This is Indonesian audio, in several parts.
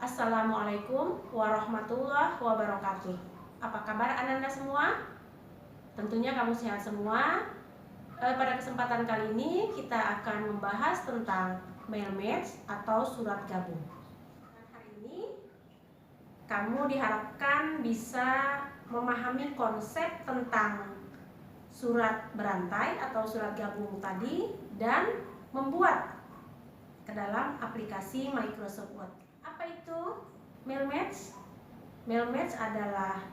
Assalamualaikum warahmatullahi wabarakatuh. Apa kabar Ananda semua? Tentunya kamu sehat semua. Pada kesempatan kali ini kita akan membahas tentang mail match atau surat gabung. Hari ini kamu diharapkan bisa memahami konsep tentang surat berantai atau surat gabung tadi dan membuat ke dalam aplikasi Microsoft Word. Apa itu mail match? Mail match adalah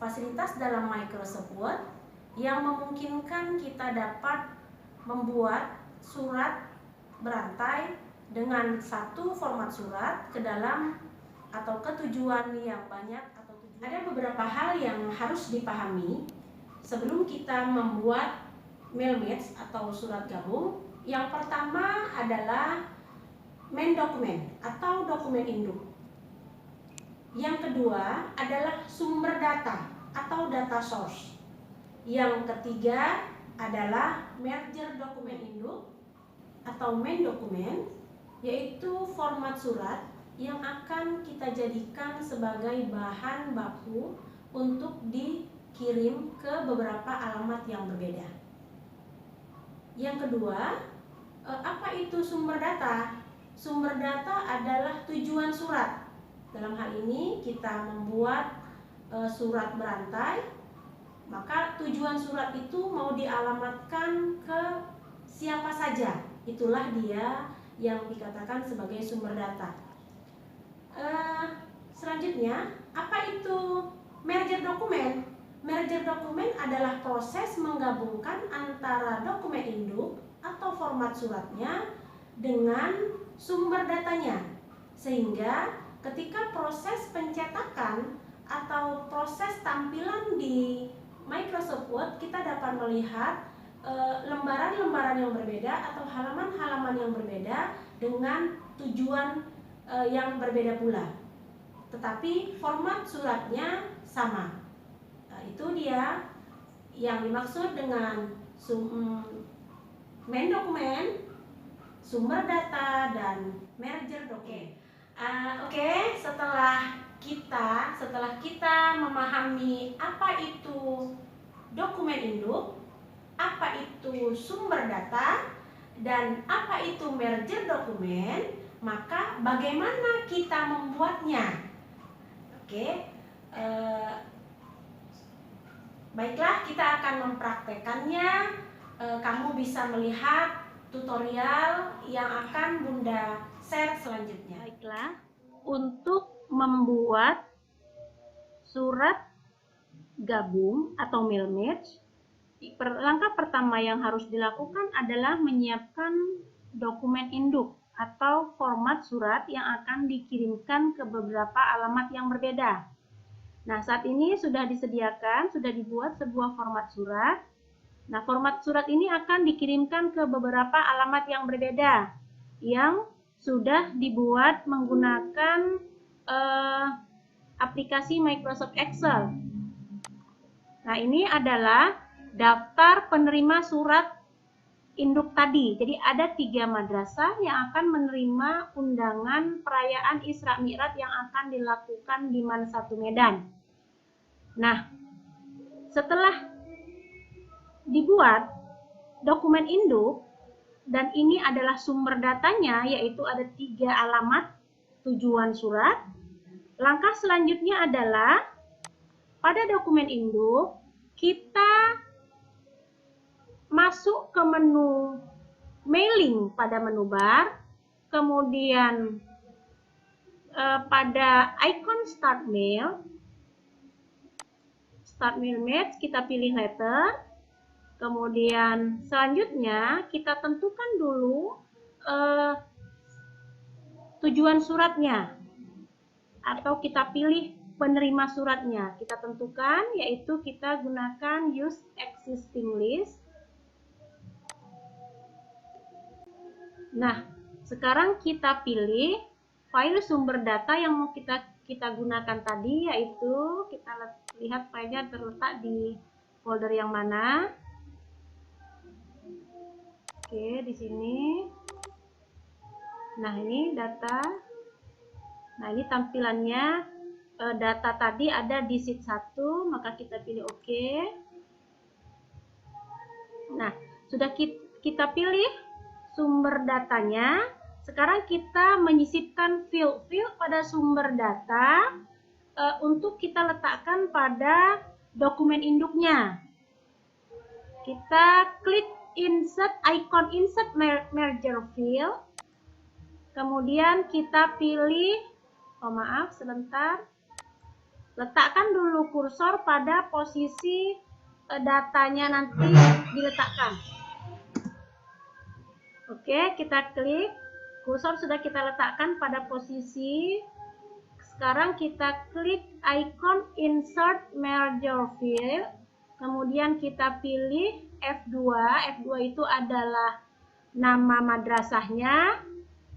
fasilitas dalam Microsoft Word yang memungkinkan kita dapat membuat surat berantai dengan satu format surat ke dalam atau ke tujuan yang banyak atau tujuan. Ada beberapa hal yang harus dipahami sebelum kita membuat mail match atau surat gabung. Yang pertama adalah main dokumen atau dokumen induk. Yang kedua adalah sumber data atau data source. Yang ketiga adalah merger dokumen induk atau main dokumen, yaitu format surat yang akan kita jadikan sebagai bahan baku untuk dikirim ke beberapa alamat yang berbeda. Yang kedua, apa itu sumber data? Sumber data adalah tujuan surat. Dalam hal ini kita membuat surat berantai, maka tujuan surat itu mau dialamatkan ke siapa saja. Itulah dia yang dikatakan sebagai sumber data. Selanjutnya, apa itu merger dokumen? Merger dokumen adalah proses menggabungkan antara dokumen induk atau format suratnya dengan sumber datanya, sehingga ketika proses pencetakan atau proses tampilan di Microsoft Word kita dapat melihat lembaran-lembaran yang berbeda atau halaman-halaman yang berbeda dengan tujuan yang berbeda pula, tetapi format suratnya sama. Itu dia yang dimaksud dengan main dokumen, sumber data, dan merger dokumen. Oke, setelah kita memahami apa itu dokumen induk, apa itu sumber data, dan apa itu merger dokumen, maka bagaimana kita membuatnya? Oke, baiklah, kita akan mempraktekannya. Kamu bisa melihat tutorial yang akan Bunda share selanjutnya. Baiklah, untuk membuat surat gabung atau mail match, langkah pertama yang harus dilakukan adalah menyiapkan dokumen induk atau format surat yang akan dikirimkan ke beberapa alamat yang berbeda. Nah, saat ini sudah disediakan, sudah dibuat sebuah format surat. Nah, format surat ini akan dikirimkan ke beberapa alamat yang berbeda yang sudah dibuat menggunakan aplikasi Microsoft Excel. Nah, ini adalah daftar penerima surat induk tadi. Jadi ada 3 madrasah yang akan menerima undangan perayaan Isra Mi'raj yang akan dilakukan di Man 1 Medan. Nah, setelah dibuat dokumen induk, dan ini adalah sumber datanya, yaitu ada 3 alamat tujuan surat. Langkah selanjutnya adalah pada dokumen induk kita masuk ke menu mailing pada menu bar, kemudian pada icon start mail match kita pilih letter. Kemudian selanjutnya kita tentukan dulu tujuan suratnya, atau kita pilih penerima suratnya. Kita tentukan, yaitu kita gunakan use existing list. Nah, sekarang kita pilih file sumber data yang mau kita gunakan tadi, yaitu kita lihat filenya terletak di folder yang mana. Oke, di sini. Nah, ini data. Nah, ini tampilannya, data tadi ada di sheet 1, maka kita pilih OK. Nah, sudah kita pilih sumber datanya. Sekarang kita menyisipkan field-field pada sumber data untuk kita letakkan pada dokumen induknya. Kita klik icon insert merger field. Kemudian kita pilih, letakkan dulu kursor pada posisi datanya nanti diletakkan. Oke, kita klik, kursor sudah kita letakkan pada posisi. Sekarang kita klik icon insert merger field, kemudian kita pilih F2. F2 itu adalah nama madrasahnya.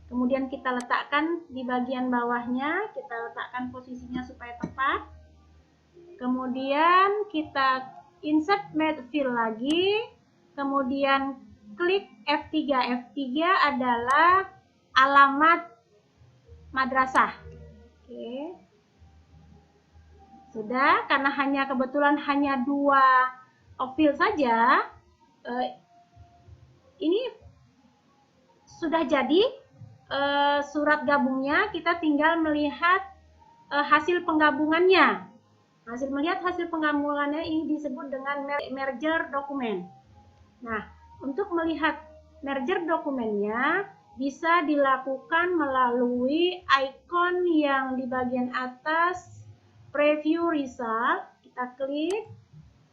Kemudian kita letakkan di bagian bawahnya, kita letakkan posisinya supaya tepat. Kemudian kita insert field lagi, kemudian klik F3. F3 adalah alamat madrasah. Oke. Sudah, karena kebetulan hanya 2 field saja, ini sudah jadi surat gabungnya. Kita tinggal melihat hasil penggabungannya. Melihat hasil penggabungannya ini disebut dengan merger dokumen. Nah, untuk melihat merger dokumennya bisa dilakukan melalui icon yang di bagian atas preview result. Kita klik,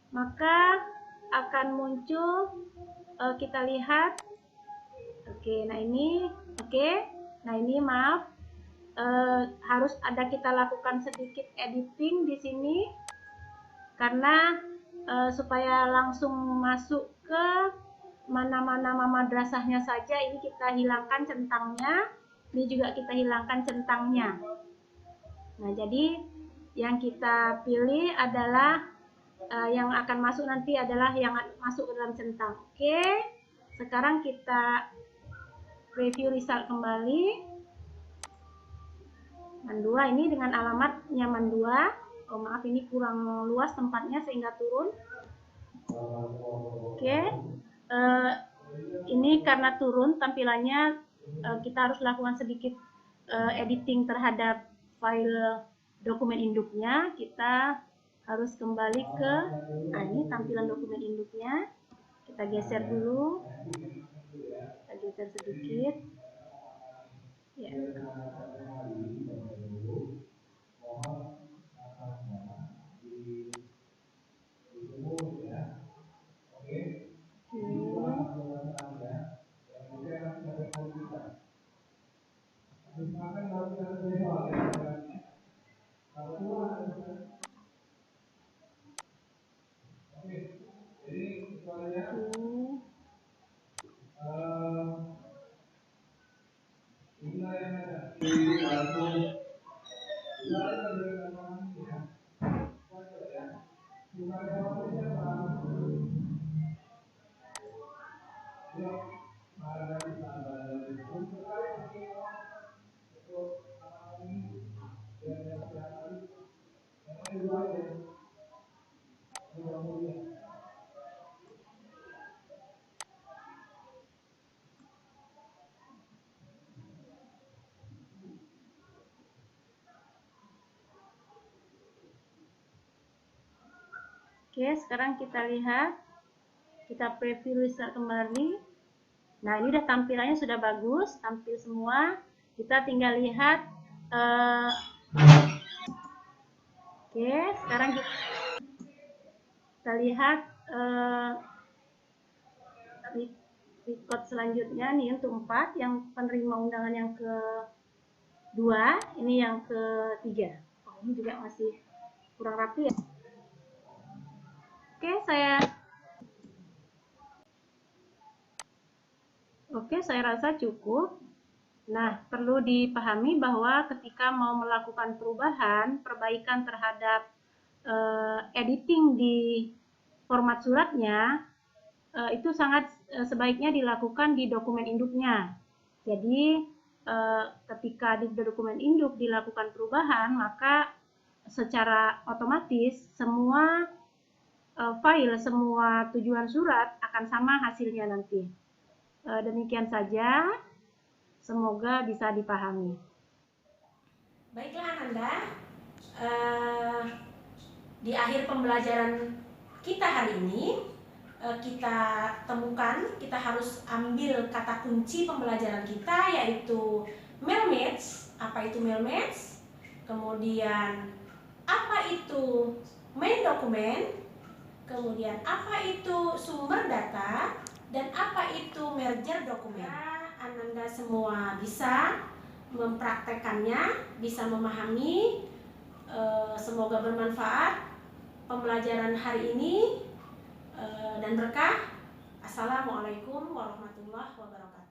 maka akan muncul, kita lihat. Oke, nah ini maaf, harus ada kita lakukan sedikit editing di sini karena supaya langsung masuk ke mana-mana madrasahnya saja. Ini kita hilangkan centangnya, ini juga kita hilangkan centangnya. Nah, jadi yang kita pilih adalah yang akan masuk nanti adalah yang masuk ke dalam centang. Oke, sekarang kita review result kembali. Man2 ini dengan alamatnya Man2. Oh maaf, ini kurang luas tempatnya sehingga turun. Oke, ini karena turun tampilannya, kita harus lakukan sedikit editing terhadap file dokumen induknya. Kita harus kembali ke, ini tampilan dokumen induknya. Kita geser dulu. Geser sedikit ya. Oke, sekarang kita lihat, kita preview result kembali. Nah, ini udah tampilannya sudah bagus, tampil semua. Kita tinggal lihat. Oke, sekarang kita lihat record selanjutnya nih untuk 4, yang penerima undangan yang ke-2, ini yang ke-3. Oh, ini juga masih kurang rapi ya. Oke, saya rasa cukup. Nah, perlu dipahami bahwa ketika mau melakukan perbaikan terhadap editing di format suratnya, itu sangat sebaiknya dilakukan di dokumen induknya. Jadi, ketika di dokumen induk dilakukan perubahan, maka secara otomatis semua file, semua tujuan surat akan sama hasilnya nanti. Demikian saja, semoga bisa dipahami. Baiklah Ananda, di akhir pembelajaran kita hari ini, kita temukan, kita harus ambil kata kunci pembelajaran kita, yaitu mail match. Apa itu mail match? Kemudian apa itu main dokumen? Kemudian apa itu sumber data? Dan apa itu merger dokumen? Ananda semua bisa mempraktekannya, bisa memahami. Semoga bermanfaat pembelajaran hari ini dan berkah. Assalamualaikum warahmatullahi wabarakatuh.